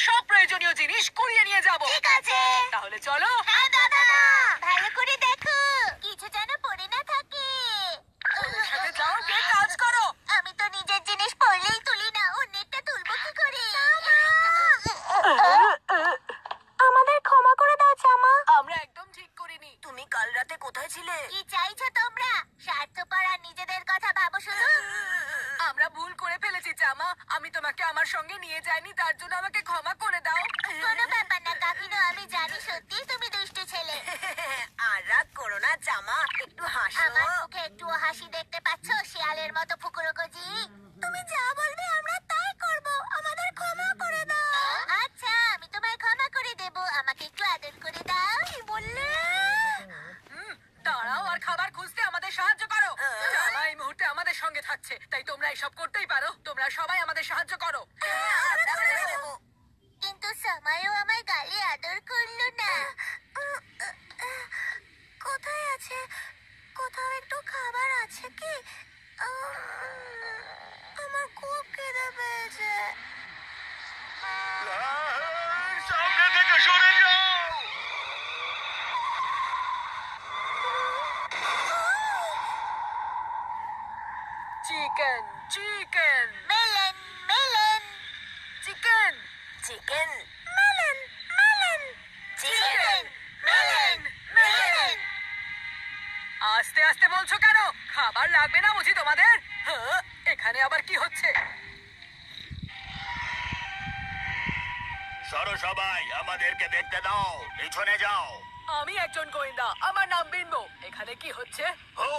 সব প্রয়োজনীয় জিনিস কুড়িয়ে নিয়ে যাব। ঠিক আছে, তাহলে চলো। হ্যাঁ দাদা, ভালো করে দেখো কিছু যেন পড়ে না থাকে। সাথে যাও, গিয়ে কাজ করো। আমি তো নিজের জিনিস পড়লেই তুলি না, অন্যেরটা তুলবো কি করে? আমাদের ক্ষমা করে দাও জামা। আমরা একদম ঠিক করিনি। তুমি কাল রাতে কোথায় ছিলে? কি চাইছো তোমরা? স্বার্থপর আর নিজেদের কথা ভাবো শুধু। আমরা ভুল করে ফেলেছি জামা। আমি তোমাকে আমার সঙ্গে নিয়ে যাইনি, তার জন্য আমাকে ক্ষমা করে দাও। কোনো ব্যাপার না কাকিনো, আমি জানি সত্যি তুমি দুষ্টু ছেলে। আর রাগ করো না জামা, একটু হাসো। আমার মুখে একটুও হাসি দেখতে পাচ্ছ? শিয়ালের মতো ফুকুরোকজি। তুমি যা বলবে আমরা তাই করব, আমাদের ক্ষমা করে দাও। আচ্ছা, আমি তোমায় ক্ষমা করে দেব, আমাকে একটু আদর করে দাও। কি বললে? দাঁড়াও আর খাবার খুঁজতে আমাদের সাহায্য করো। জামা এই মুহূর্তে আমাদের সঙ্গে থাকছে, তাই তোমরা এসব করতেই পারো। তোমরা সবাই আমাদের সাহায্য করো। কিন্তু সময়ও আমায় গালে আদর করলো না। কোথায় আছে? কোথাও একটু খাবার আছে কি? আমার খুব খিদে পেয়েছে। সামনে থেকে সরে যাও। Chicken, chicken, melon, melon, chicken, chicken, melon, melon, chicken, melon, melon. আস্তে আস্তে বলছো কেন? খাবার লাগবে না বুঝি তোমাদের? হ্যাঁ, এখানে আবার কি হচ্ছে? সরো সবাই, আমাদেরকে দেখতে দাও, পিছনে যাও। আমি একজন গোয়েন্দা, আমার নাম বিনবো। এখানে কি হচ্ছে? ও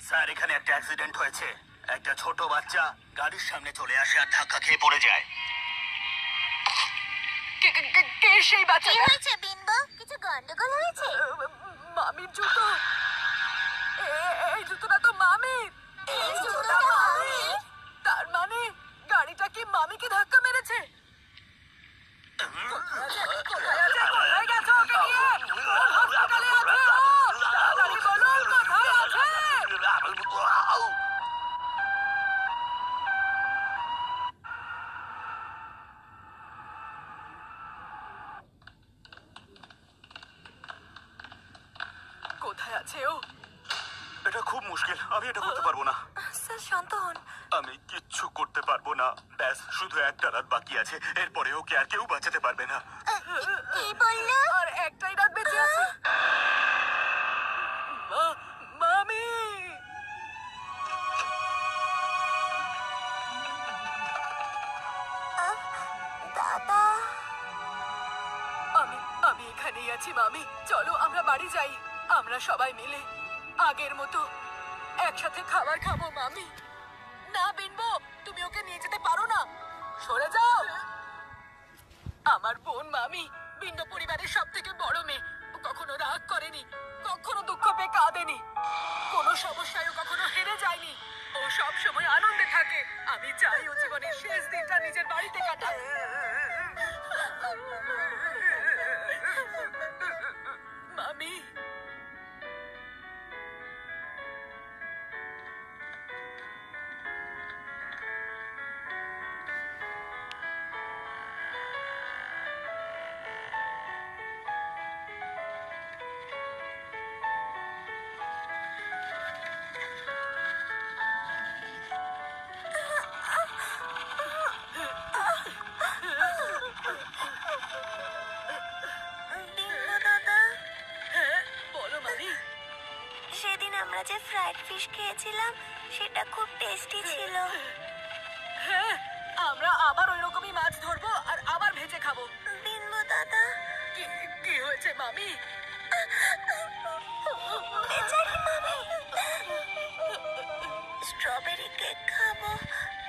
স্যার, এখানে একটা অ্যাক্সিডেন্ট হয়েছে। একটা ছোট বাচ্চা গাড়ির সামনে চলে আসে আর ধাক্কা খেয়ে পড়ে যায়। কে সেই কি বাচ্চাটা? হয়েছে বিম্বো? কিছু গন্ডগোল হয়েছে? মামির জুতো। এই জুতোটা তো মামির। এই জুতোটা মামির? তার মানে গাড়িটা কি মামিকে ধাক্কা মেরেছে? কোথায় আছে? কোথায় গেছো ওকে নিয়ে? কোন হাসপাতালে আছে ও? তাড়াতাড়ি বলুন, কোথায় আছে? কোথায় আছে ও? এটা খুব মুশকিল, আমি এটা করতে পারবো না। স্যার শান্ত হন। আমি কিচ্ছু করতে পারবো না। ব্যাস শুধু একটা রাত বাকি আছে, এরপরে ওকে আর কেউ বাঁচাতে পারবে না। কি বললো? আর একটাই রাত বেঁচে আছে। মামি! দাদা, আমি আমি এখানেই আছি মামি। চলো আমরা বাড়ি যাই। আমরা সবাই মিলে আগের মতো একসাথে খাবার খাবো মামি। না বিনবো, তুমি ওকে নিয়ে যেতে পারো না। সরে যাও। আমার বোন মামি বিন্দ পরিবারের সব থেকে বড় মেয়ে। ও কখনো রাগ করেনি, কখনো দুঃখ পেয়ে কাঁদেনি, কোনো সমস্যায় ও কখনো হেরে যায়নি। ও সব সময় আনন্দে থাকে। আমি চাই ও জীবনের শেষ দিনটা নিজের বাড়িতে কাটায়। মামি, বিম্বো দাদা, হ্যাঁ বলো মামি। সেদিন আমরা যে ফ্রাইড ফিশ খেয়েছিলাম সেটা খুব টেস্টি ছিল। হ্যাঁ, আমরা আবার ওই রকমই মাছ ধরবো আর আবার ভেজে খাবো। বিম্বো দাদা, কি কি হয়েছে মামি? বেচারি মামি। স্ট্রবেরি কেক খাবো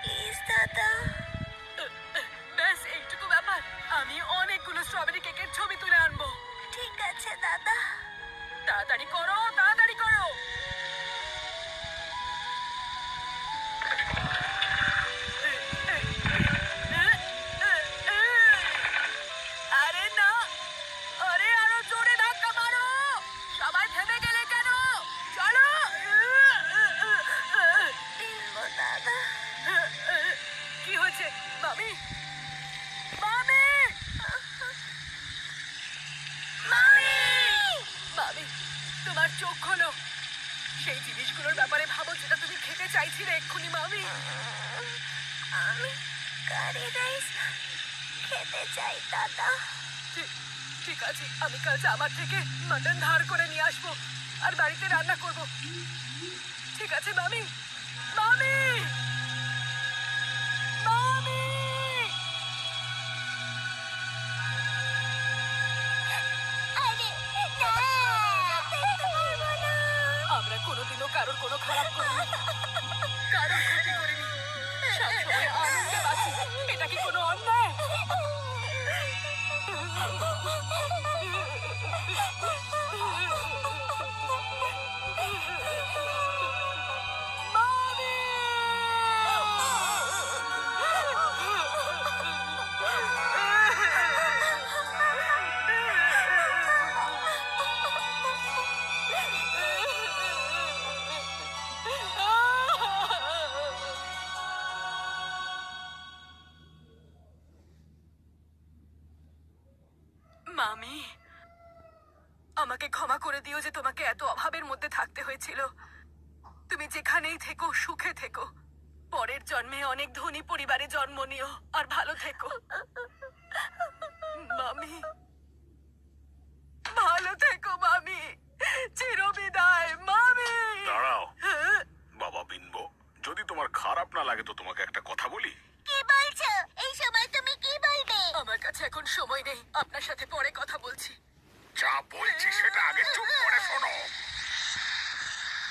প্লিজ দাদা। ব্যাস এইটুকু ব্যাপার। আমি অনেকগুলো স্ট্রবেরি কেকের ছবি তুলে আনবো। ঠিক আছে দাদা। তাড়াতাড়ি করো, তাড়াতাড়ি করো। আরে না, আরে আরো জোরে ধাক্কা মারো। সবাই থেমে গেলে কেন? চলো। বিম্বো দাদা, কি হয়েছে মামি? মামি! তোমার চোখ খোলো। সেই জিনিসগুলোর ব্যাপারে ভাবো যেটা তুমি খেতে চাইছিলে এক্ষুনি মামি। আমি কারি রাইস খেতে চাই দাদা। ঠিক আছে, আমি কাল আমার থেকে মাটন ধার করে নিয়ে আসবো আর বাড়িতে রান্না করব। ঠিক আছে মামি? মামি, মামি! আরে না, খেতে পারবো না। আমরা কোনোদিনও কারোর কোনো খারাপ করিনি, কারোর ক্ষতি করিনি, সবসময় আনন্দে বাঁচি। এটা কি কোনো অন্যায়? মামি, আমাকে ক্ষমা করে দিও যে তোমাকে এত অভাবের মধ্যে থাকতে হয়েছিল। তুমি যেখানেই থেকো সুখে থেকো। পরের জন্মে অনেক ধনী পরিবারে জন্ম নিও আর ভালো থেকো। মামি, ভালো থেকো মামি। চিরবিদায় মামি। দাঁড়াও বাবা বিনবো, যদি তোমার খারাপ না লাগে তো তোমাকে একটা কথা বলি। কি বলছো? এই সময় তুমি কি বলবে? আমার কাছে এখন সময় নেই, আপনার সাথে পরে কথা বলছি। যা বলছি সেটা আগে চুপ করে শোনো।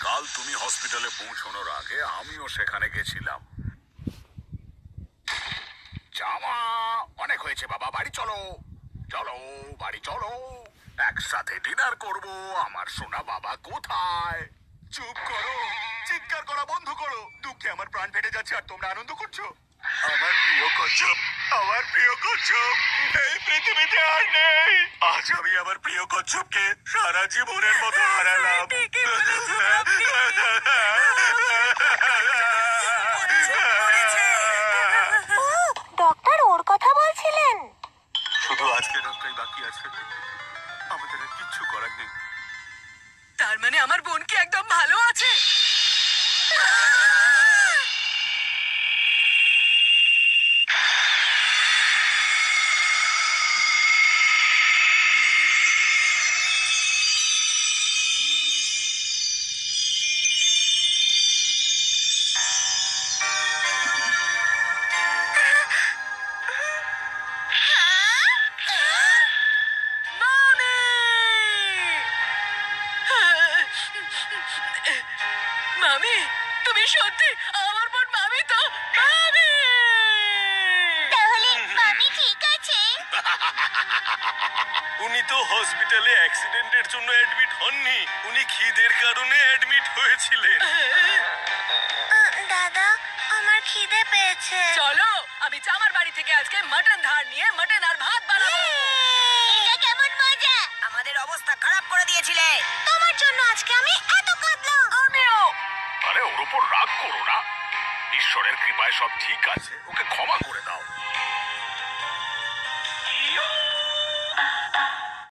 কাল তুমি হসপিটালে পৌঁছানোর আগে আমিও সেখানে গেছিলাম। জামা অনেক হয়েছে বাবা, বাড়ি চলো। চলো বাড়ি চলো, একসাথে ডিনার করব। আমার সোনা বাবা কোথায়? চুপ করো, চিৎকার করা বন্ধ করো। দুঃখে আমার প্রাণ ফেটে যাচ্ছে আর তোমরা আনন্দ করছো। আমার প্রিয় কচ্ছপ, আমার প্রিয় কচ্ছপ এই পৃথিবীতে আর নেই। আজ আমি আমার প্রিয় কচ্ছপকে সারা জীবনের মতো হারালাম। ডক্টর ওর কথা বলছিলেন? শুধু আজকে রাতটাই বাকি আছে, আমাদের আর কিচ্ছু করার নেই। তার মানে আমার বোন কি একদম ভালো আছে? মামি, তুমি সত্যি আমার বোন মামি তো? মামি! তাহলে মামি ঠিক আছে? উনি তো হসপিটালে অ্যাক্সিডেন্টের জন্য অ্যাডমিট হননি, উনি খিদের কারণে অ্যাডমিট হয়েছিলেন। দাদা, আমার খিদে পেয়েছে। চলো, আমি চামার বাড়ি থেকে আজকে মাটন ধার নিয়ে মাটন আর ভাত বানাবো। এটা কেমন মজা! আমাদের অবস্থা খারাপ করে দিয়েছিলে। তোমার জন্য আজকে আমি এত কাঁদলাম। আমিও। আরে ওর উপর রাগ করো না, ঈশ্বরের কৃপায় সব ঠিক আছে, ওকে ক্ষমা করে দাও।